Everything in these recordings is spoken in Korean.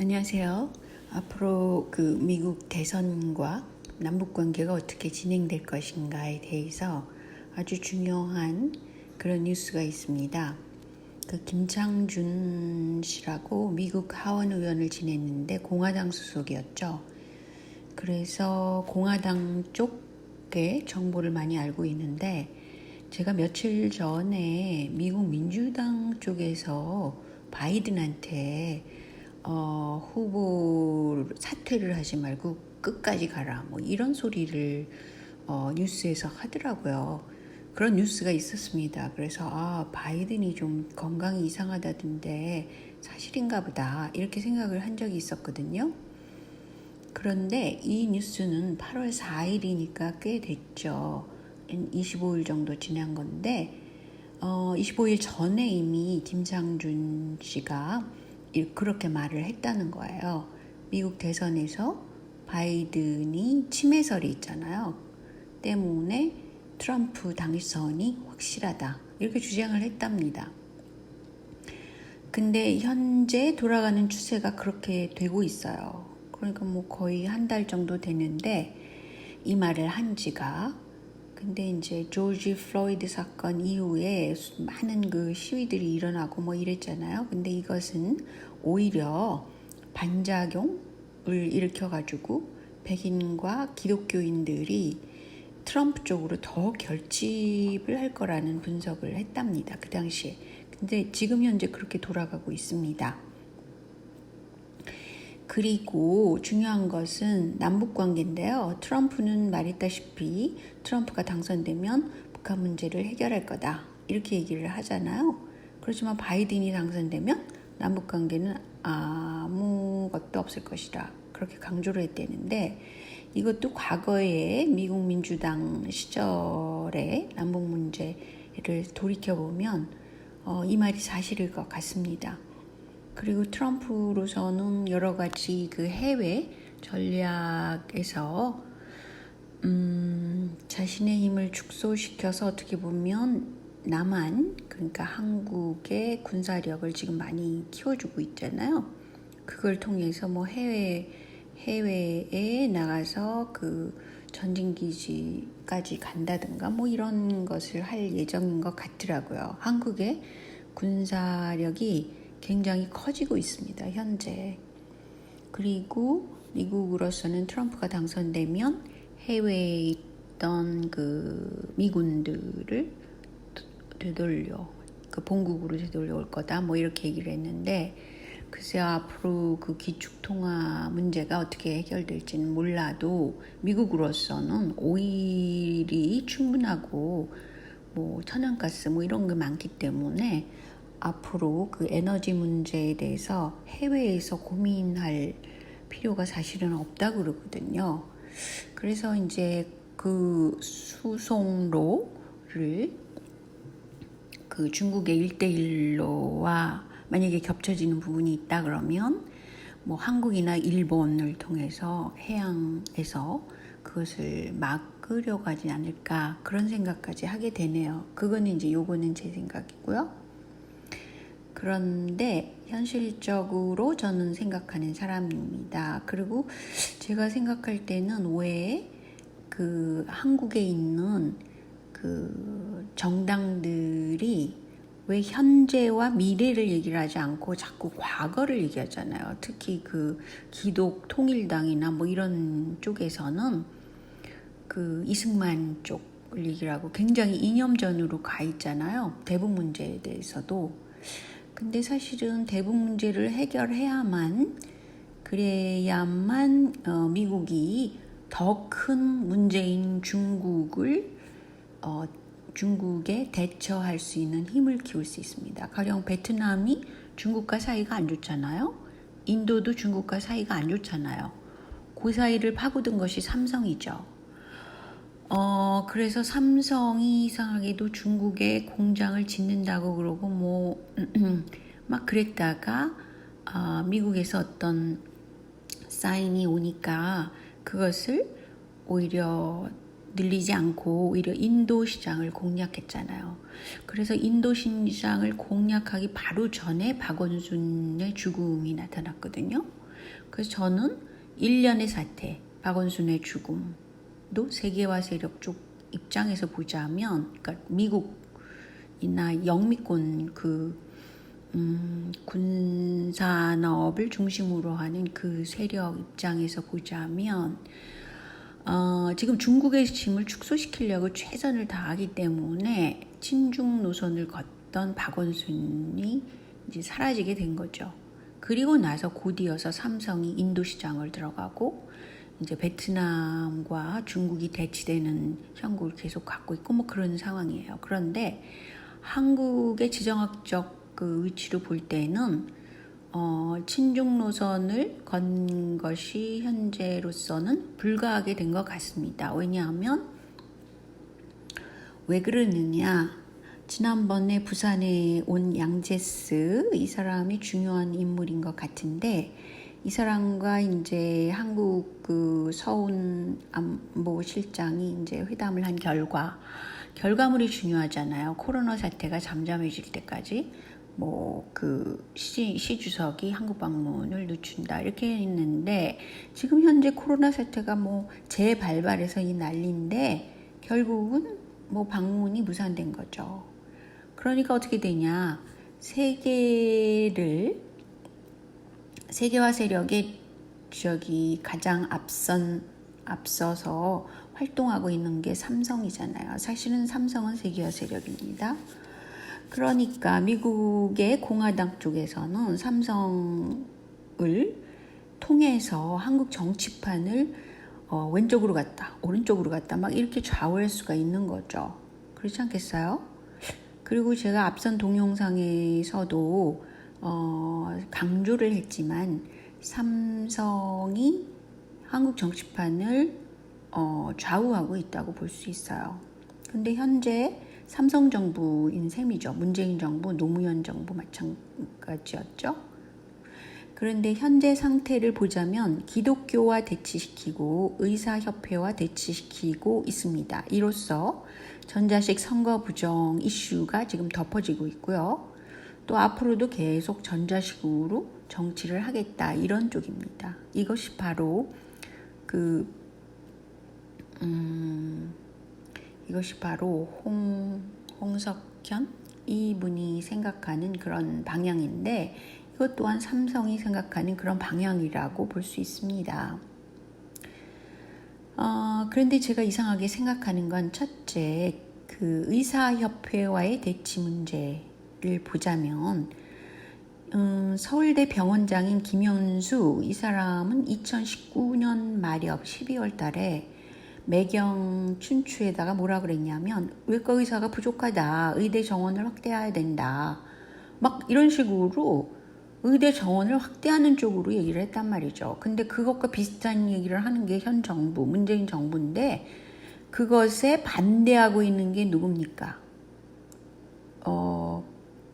안녕하세요. 앞으로 미국 대선과 남북 관계가 어떻게 진행될 것인가에 대해서 아주 중요한 그런 뉴스가 있습니다. 김창준 씨라고 미국 하원 의원을 지냈는데 공화당 소속이었죠. 그래서 공화당 쪽의 정보를 많이 알고 있는데 제가 며칠 전에 미국 민주당 쪽에서 바이든한테 후보 사퇴를 하지 말고 끝까지 가라 뭐 이런 소리를 뉴스에서 하더라고요. 그런 뉴스가 있었습니다. 그래서 바이든이 좀 건강이 이상하다던데 사실인가 보다 이렇게 생각을 한 적이 있었거든요. 그런데 이 뉴스는 8월 4일이니까 꽤 됐죠. 25일 정도 지난 건데 25일 전에 이미 김창준 씨가 그렇게 말을 했다는 거예요. 미국 대선에서 바이든이 침해설이 있잖아요. 때문에 트럼프 당선이 확실하다. 이렇게 주장을 했답니다. 근데 현재 돌아가는 추세가 그렇게 되고 있어요. 그러니까 거의 한 달 정도 됐는데 이 말을 한 지가. 근데 이제 조지 플로이드 사건 이후에 많은 시위들이 일어나고 이랬잖아요. 근데 이것은 오히려 반작용을 일으켜가지고 백인과 기독교인들이 트럼프 쪽으로 더 결집을 할 거라는 분석을 했답니다. 그 당시에. 근데 지금 현재 그렇게 돌아가고 있습니다. 그리고 중요한 것은 남북관계인데요. 트럼프는 말했다시피 트럼프가 당선되면 북한 문제를 해결할 거다. 이렇게 얘기를 하잖아요. 그렇지만 바이든이 당선되면 남북관계는 아무것도 없을 것이다. 그렇게 강조를 했다는데 이것도 과거에 미국 민주당 시절의 남북 문제를 돌이켜보면 이 말이 사실일 것 같습니다. 그리고 트럼프로서는 여러 가지 해외 전략에서 자신의 힘을 축소시켜서 어떻게 보면 남한, 그러니까 한국의 군사력을 지금 많이 키워주고 있잖아요. 그걸 통해서 해외에 나가서 전진기지까지 간다든가 이런 것을 할 예정인 것 같더라고요. 한국의 군사력이 굉장히 커지고 있습니다, 현재. 그리고 미국으로서는 트럼프가 당선되면 해외에 있던 미군들을 되돌려 본국으로 되돌려올 거다 이렇게 얘기를 했는데 글쎄 앞으로 기축통화 문제가 어떻게 해결될지는 몰라도 미국으로서는 오일이 충분하고 천연가스 이런 게 많기 때문에 앞으로 에너지 문제에 대해서 해외에서 고민할 필요가 사실은 없다고 그러거든요. 그래서 이제 수송로를 중국의 1대1로와 만약에 겹쳐지는 부분이 있다 그러면 한국이나 일본을 통해서 해양에서 그것을 막으려고 하지 않을까 그런 생각까지 하게 되네요. 요거는 제 생각이고요. 그런데 현실적으로 저는 생각하는 사람입니다. 그리고 제가 생각할 때는 왜 한국에 있는 정당들이 왜 현재와 미래를 얘기를 하지 않고 자꾸 과거를 얘기하잖아요. 특히 기독 통일당이나 이런 쪽에서는 이승만 쪽을 얘기를 하고 굉장히 이념전으로 가 있잖아요. 대북 문제에 대해서도. 근데 사실은 대북 문제를 해결해야만 그래야만 미국이 더 큰 문제인 중국에 대처할 수 있는 힘을 키울 수 있습니다. 가령 베트남이 중국과 사이가 안 좋잖아요. 인도도 중국과 사이가 안 좋잖아요. 그 사이를 파고든 것이 삼성이죠. 그래서 삼성이 이상하게도 중국에 공장을 짓는다고 그러고 막 그랬다가 미국에서 어떤 사인이 오니까 그것을 오히려 늘리지 않고 오히려 인도 시장을 공략했잖아요. 그래서 인도 시장을 공략하기 바로 전에 박원순의 죽음이 나타났거든요. 그래서 저는 1년의 사태, 박원순의 죽음도 세계화 세력 쪽 입장에서 보자면, 그러니까 미국이나 영미권 군산업을 중심으로 하는 그 세력 입장에서 보자면 지금 중국의 힘을 축소시키려고 최선을 다하기 때문에 친중 노선을 걷던 박원순이 이제 사라지게 된 거죠. 그리고 나서 곧이어서 삼성이 인도 시장을 들어가고 이제 베트남과 중국이 대치되는 형국을 계속 갖고 있고 뭐 그런 상황이에요. 그런데 한국의 지정학적 그 위치로 볼 때는 친중 노선을 건 것이 현재로서는 불가하게 된 것 같습니다. 왜냐하면 왜 그러느냐? 지난번에 부산에 온 양제스 이 사람이 중요한 인물인 것 같은데 이 사람과 이제 한국 그 서훈 안보실장이 이제 회담을 한 결과물이 중요하잖아요. 코로나 사태가 잠잠해질 때까지 뭐 그 시 주석이 한국 방문을 늦춘다 이렇게 했는데 지금 현재 코로나 사태가 뭐 재발발해서 이 난리인데 결국은 뭐 방문이 무산된 거죠. 그러니까 어떻게 되냐? 세계화 세력의 가장 앞서서 활동하고 있는 게 삼성이잖아요. 사실은 삼성은 세계화 세력입니다. 그러니까 미국의 공화당 쪽에서는 삼성을 통해서 한국 정치판을 왼쪽으로 갔다, 오른쪽으로 갔다 막 이렇게 좌우할 수가 있는 거죠. 그렇지 않겠어요? 그리고 제가 앞선 동영상에서도 강조를 했지만 삼성이 한국 정치판을 좌우하고 있다고 볼 수 있어요. 근데 현재 삼성 정부인 셈이죠. 문재인 정부, 노무현 정부 마찬가지였죠. 그런데 현재 상태를 보자면 기독교와 대치시키고 의사협회와 대치시키고 있습니다. 이로써 전자식 선거 부정 이슈가 지금 덮어지고 있고요. 또 앞으로도 계속 전자식으로 정치를 하겠다 이런 쪽입니다. 이것이 바로 홍석현 이분이 생각하는 그런 방향인데 이것 또한 삼성이 생각하는 그런 방향이라고 볼 수 있습니다. 그런데 제가 이상하게 생각하는 건 첫째, 그 의사협회와의 대치 문제를 보자면 서울대 병원장인 김현수 이 사람은 2019년 말엽 12월 달에 매경 춘추에다가 뭐라 그랬냐면 외과 의사가 부족하다. 의대 정원을 확대해야 된다. 막 이런 식으로 의대 정원을 확대하는 쪽으로 얘기를 했단 말이죠. 근데 그것과 비슷한 얘기를 하는 게 현 정부, 문재인 정부인데 그것에 반대하고 있는 게 누굽니까?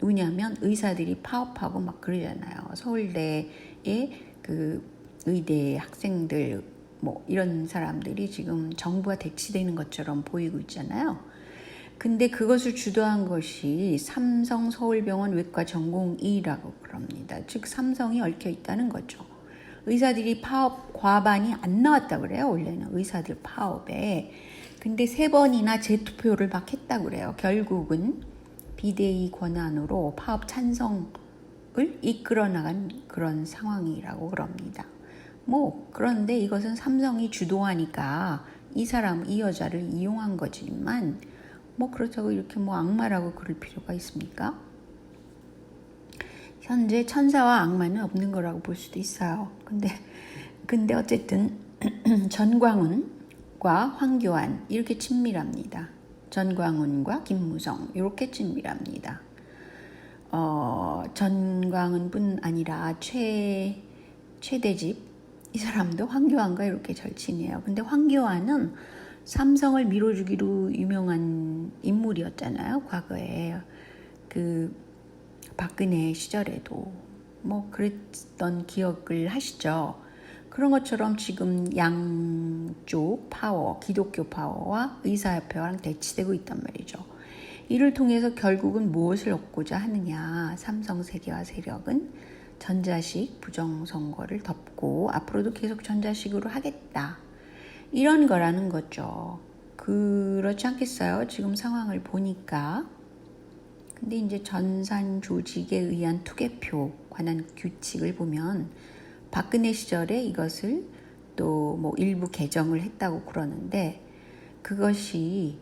누구냐면 의사들이 파업하고 막 그러잖아요. 서울대의 그 의대 학생들 뭐 이런 사람들이 지금 정부와 대치되는 것처럼 보이고 있잖아요. 근데 그것을 주도한 것이 삼성 서울병원 외과 전공의라고 그럽니다. 즉 삼성이 얽혀 있다는 거죠. 의사들이 파업 과반이 안 나왔다고 그래요. 원래는 의사들 파업에. 근데 3번이나 재투표를 막 했다고 그래요. 결국은 비대위 권한으로 파업 찬성을 이끌어 나간 그런 상황이라고 그럽니다. 그런데 이것은 삼성이 주도하니까 이 여자를 이용한 거지만 그렇다고 이렇게 악마라고 그럴 필요가 있습니까? 현재 천사와 악마는 없는 거라고 볼 수도 있어요. 근데 어쨌든 전광훈과 황교안 이렇게 친밀합니다. 전광훈과 김무성 이렇게 친밀합니다. 전광훈뿐 아니라 최대집 이 사람도 황교안과 이렇게 절친이에요. 근데 황교안은 삼성을 밀어주기로 유명한 인물이었잖아요. 과거에 그 박근혜 시절에도 그랬던 기억을 하시죠. 그런 것처럼 지금 양쪽 파워, 기독교 파워와 의사협회와랑 대치되고 있단 말이죠. 이를 통해서 결국은 무엇을 얻고자 하느냐? 삼성 세계화 세력은 전자식 부정선거를 덮고 앞으로도 계속 전자식으로 하겠다. 이런 거라는 거죠. 그렇지 않겠어요? 지금 상황을 보니까. 근데 이제 전산 조직에 의한 투개표 관한 규칙을 보면 박근혜 시절에 이것을 또 뭐 일부 개정을 했다고 그러는데 그것이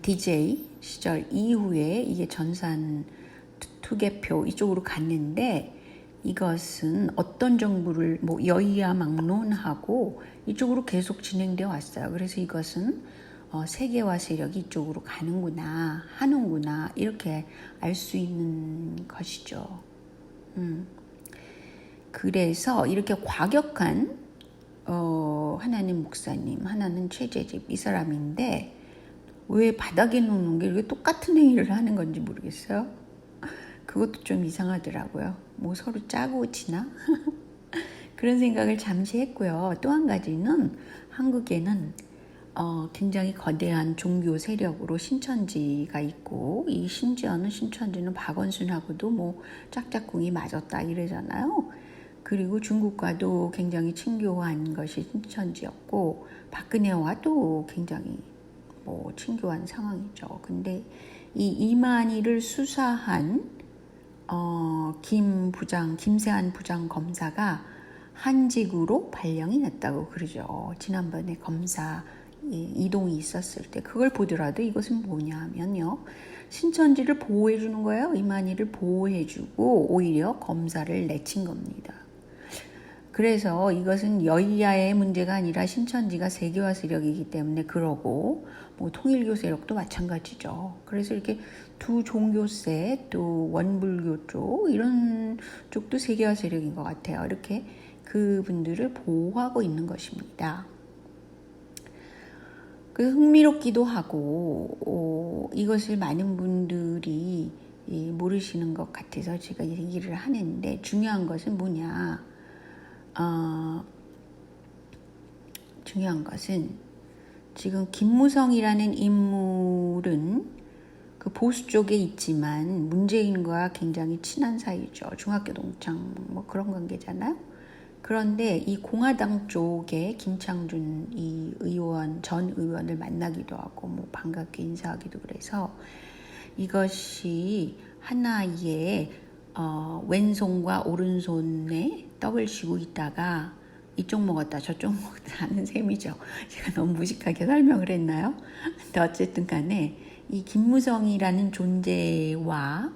DJ 시절 이후에 이게 전산 투개표 이쪽으로 갔는데 이것은 어떤 정부를 뭐 여야 막론하고 이쪽으로 계속 진행되어 왔어요. 그래서 이것은 세계화 세력이 이쪽으로 하는구나 이렇게 알 수 있는 것이죠. 그래서 이렇게 과격한 하나는 목사님, 하나는 최재집 이 사람인데 왜 바닥에 놓는 게 이렇게 똑같은 행위를 하는 건지 모르겠어요. 그것도 좀 이상하더라고요. 뭐 서로 짜고 치나? 그런 생각을 잠시 했고요. 또 한 가지는 한국에는 굉장히 거대한 종교 세력으로 신천지가 있고 이 심지어는 신천지는 박원순하고도 뭐 짝짝꿍이 맞았다 이러잖아요. 그리고 중국과도 굉장히 친교한 것이 신천지였고 박근혜와도 굉장히 뭐 친교한 상황이죠. 근데 이 이만희를 수사한 김세한 부장검사가 한직으로 발령이 났다고 그러죠. 지난번에 검사 이동이 있었을 때 그걸 보더라도 이것은 뭐냐면요. 신천지를 보호해 주는 거예요. 이만희를 보호해 주고 오히려 검사를 내친 겁니다. 그래서 이것은 여야의 문제가 아니라 신천지가 세계화 세력이기 때문에 그러고 뭐 통일교 세력도 마찬가지죠. 그래서 이렇게 두 종교세 또 원불교 쪽 이런 쪽도 세계화 세력인 것 같아요. 이렇게 그분들을 보호하고 있는 것입니다. 그래서 흥미롭기도 하고 이것을 많은 분들이 모르시는 것 같아서 제가 얘기를 하는데 중요한 것은 뭐냐. 중요한 것은 지금 김무성이라는 인물은 그 보수 쪽에 있지만 문재인과 굉장히 친한 사이죠. 중학교 동창 뭐 그런 관계잖아요. 그런데 이 공화당 쪽에 김창준 이 전 의원을 만나기도 하고 뭐 반갑게 인사하기도 그래서 이것이 하나의 왼손과 오른손에 떡을 쥐고 있다가 이쪽 먹었다 저쪽 먹었다 하는 셈이죠. 제가 너무 무식하게 설명을 했나요? 근데 어쨌든 간에 이 김무성이라는 존재와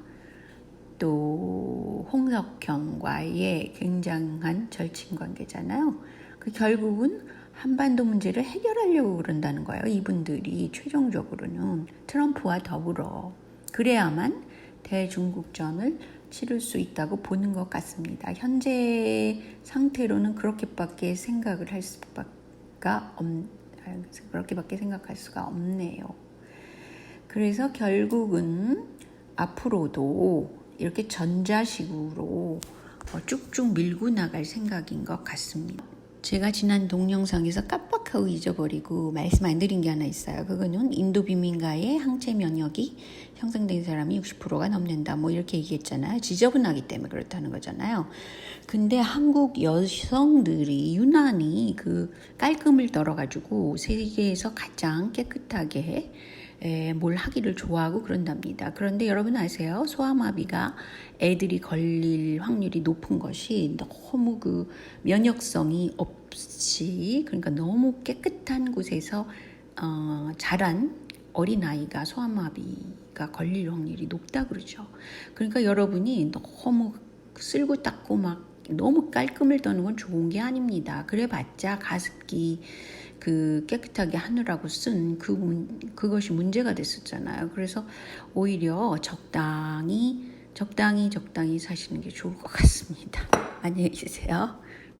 또 홍석현과의 굉장한 절친관계잖아요. 그 결국은 한반도 문제를 해결하려고 그런다는 거예요. 이분들이 최종적으로는 트럼프와 더불어 그래야만 대중국전을 치를 수 있다고 보는 것 같습니다. 현재 상태로는 그렇게밖에 생각할 수가 없네요. 그래서 결국은 앞으로도 이렇게 전자식으로 쭉쭉 밀고 나갈 생각인 것 같습니다. 제가 지난 동영상에서 깜빡하고 잊어버리고 말씀 안 드린 게 하나 있어요. 그거는 인도 빈민가의 항체 면역이 형성된 사람이 60%가 넘는다. 뭐 이렇게 얘기했잖아요. 지저분하기 때문에 그렇다는 거잖아요. 근데 한국 여성들이 유난히 그 깔끔을 떨어가지고 세계에서 가장 깨끗하게 뭘 하기를 좋아하고 그런답니다. 그런데 여러분 아세요? 소아마비가 애들이 걸릴 확률이 높은 것이 너무 그 면역성이 없이 그러니까 너무 깨끗한 곳에서 자란 어린아이가 소아마비가 걸릴 확률이 높다 그러죠. 그러니까 여러분이 너무 쓸고 닦고 막 너무 깔끔을 떠는 건 좋은 게 아닙니다. 그래봤자 가습기 그 깨끗하게 하느라고 쓴 그것이 문제가 됐었잖아요. 그래서 오히려 적당히 사시는 게 좋을 것 같습니다. 안녕히 계세요.